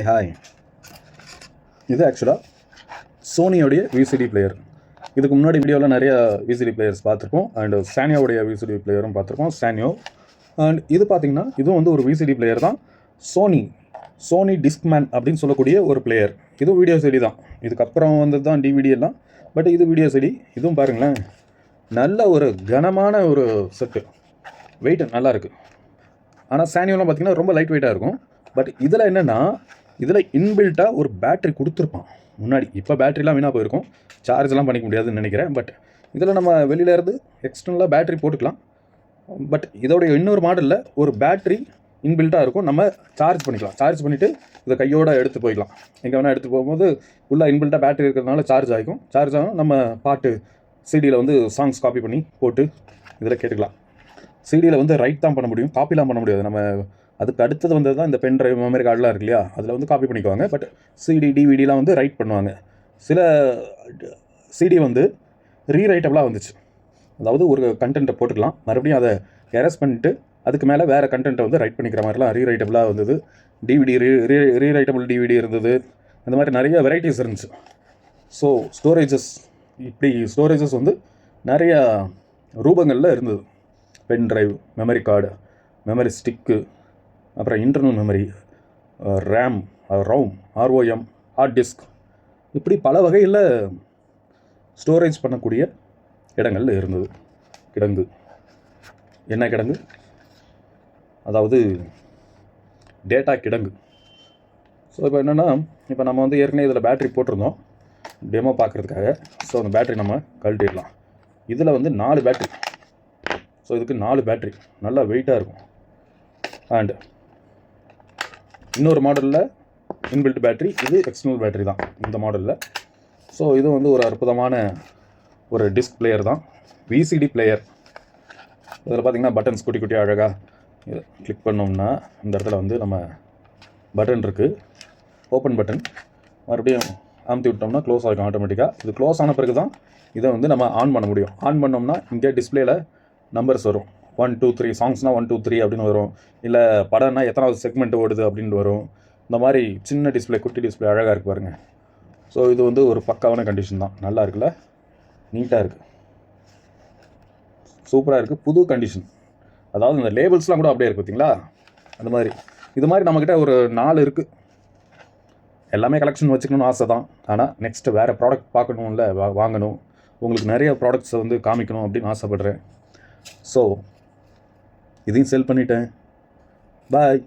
Hi, இது ஆக்சுவலாக சோனியோடைய VCD player. இதுக்கு முன்னாடி வீடியோவில் நிறைய விசிடி பிளேயர்ஸ் பார்த்துருக்கோம். அண்ட் சானியோடைய விசிடி பிளேயரும் பார்த்துருக்கோம், சானியோ. அண்ட் இது பார்த்திங்கன்னா இதுவும் வந்து ஒரு விசிடி பிளேயர் தான். சோனி டிஸ்க்மேன் அப்படின்னு சொல்லக்கூடிய ஒரு பிளேயர். இதுவும் வீடியோ செடி தான். இதுக்கப்புறம் வந்தது தான் டிவிடி எல்லாம். பட் இது வீடியோ செடி. இதுவும் பாருங்களேன், நல்ல ஒரு கனமான ஒரு செட்டு. வெயிட் நல்லா இருக்குது. ஆனால் சானியோலாம் பார்த்திங்கன்னா ரொம்ப லைட் வெயிட்டாக இருக்கும். பட் இதில் என்னென்னா, இதில் இன்பில்ட்டாக ஒரு பேட்ரி கொடுத்துருப்பான் முன்னாடி. இப்போ பேட்ரிலாம் வீணாக போயிருக்கும், சார்ஜெலாம் பண்ணிக்க முடியாதுன்னு நினைக்கிறேன். பட் இதில் நம்ம வெளியிலேருந்து எக்ஸ்டர்னலாக பேட்ரி போட்டுக்கலாம். பட் இதோடைய இன்னொரு மாடலில் ஒரு பேட்ரி இன்பில்ட்டாக இருக்கும், நம்ம சார்ஜ் பண்ணிக்கலாம். சார்ஜ் பண்ணிவிட்டு இதை கையோடு எடுத்து போய்க்கலாம். எங்கே வேணால் எடுத்து போகும்போது உள்ளே இன்பில்ட்டாக பேட்ரி இருக்கிறதுனால சார்ஜ் ஆகிக்கும். சார்ஜ் ஆகும், நம்ம பாட்டு சிடியில் வந்து சாங்ஸ் காப்பி பண்ணி போட்டு இதில் கேட்டுக்கலாம். சிடியில் வந்து ரைட் தான் பண்ண முடியும், காப்பிலாம் பண்ண முடியாது. நம்ம அதுக்கு அடுத்தது வந்தது தான் இந்த பென் ட்ரைவ், மெமரி கார்டெலாம் இருக்கு இல்லையா, அதில் வந்து காப்பி பண்ணிக்குவாங்க. பட் சிடி டிவிடிலாம் வந்து ரைட் பண்ணுவாங்க. சில சிடி வந்து ரீரைட்டபிளாக வந்துச்சு. அதாவது ஒரு கண்டென்ட்டை போட்டுக்கலாம், மறுபடியும் அதை எரஸ் பண்ணிட்டு அதுக்கு மேலே வேறு கண்டென்ட்டை வந்து ரைட் பண்ணிக்கிற மாதிரிலாம் ரீரைட்டபிளாக வந்தது. டிவிடி ரீரைட்டபிள் டிவிடி இருந்தது. இந்த மாதிரி நிறைய வெரைட்டிஸ் இருந்துச்சு. ஸோ ஸ்டோரேஜஸ் வந்து நிறையா ரூபங்களில் இருந்தது. Pen drive, memory card, memory stick, அப்புறம் internal memory, RAM, ROM, hard disk, இப்படி பல வகையில் ஸ்டோரேஜ் பண்ணக்கூடிய இடங்கள் இருந்தது. கிடங்கு, என்ன கிடங்கு? அதாவது டேட்டா கிடங்கு. ஸோ இப்போ என்னென்னா, இப்போ நம்ம வந்து ஏற்கனவே இதில் பேட்ரி போட்டிருந்தோம் டெமோ பார்க்குறதுக்காக. ஸோ அந்த பேட்ரி நம்ம கழட்டிடலாம். இதில் வந்து 4 பேட்ரி. ஸோ இதுக்கு 4 பேட்ரி நல்லா வெயிட்டாக இருக்கும். அண்ட் இன்னொரு மாடலில் இன்பில்ட் பேட்ரி, இது எக்ஸ்டர்னல் பேட்ரி தான் இந்த மாடலில். ஸோ இது வந்து ஒரு அற்புதமான ஒரு டிஸ்க் பிளேயர் தான், விசிடி பிளேயர். இதில் பார்த்திங்கன்னா பட்டன்ஸ் குட்டி குட்டி அழகாக கிளிக் பண்ணோம்னா இந்த இடத்துல வந்து நம்ம பட்டன் இருக்குது, ஓப்பன் பட்டன். மறுபடியும் அமுத்தி விட்டோம்னா க்ளோஸ் ஆகிக்கும் ஆட்டோமேட்டிக்காக. இது க்ளோஸ் ஆன பிறகு தான் இதை வந்து நம்ம ஆன் பண்ண முடியும். ஆன் பண்ணோம்னா இங்கே டிஸ்பிளேயில் நம்பர்ஸ் வரும். 1 2 3 சாங்ஸ்னால் 1 2 3 அப்படின்னு வரும். இல்லை படம்னா எத்தனாவது செக்மெண்ட் ஓடுது அப்படின்னு வரும். இந்த மாதிரி சின்ன டிஸ்பிளே, குட்டி டிஸ்பிளே அழகாக இருக்குது பாருங்கள். ஸோ இது வந்து ஒரு பக்காவான கண்டிஷன் தான். நல்லா இருக்குல்ல, நீட்டாக இருக்குது, சூப்பராக இருக்குது, புது கண்டிஷன். அதாவது இந்த லேபிள்ஸ்லாம் கூட அப்படியே இருக்குது பார்த்தீங்களா, அந்த மாதிரி. இது மாதிரி நம்மக்கிட்ட ஒரு 4 இருக்குது. எல்லாமே கலெக்ஷன் வச்சுக்கணும்னு ஆசை தான். ஆனால் நெக்ஸ்ட்டு வேறு ப்ராடக்ட் பார்க்கணும்ல, வாங்கணும், உங்களுக்கு நிறைய ப்ராடக்ட்ஸை வந்து காமிக்கணும் அப்படின்னு ஆசைப்பட்றேன். ஸோ இதையும் செல் பண்ணிட்டேன். பாய்.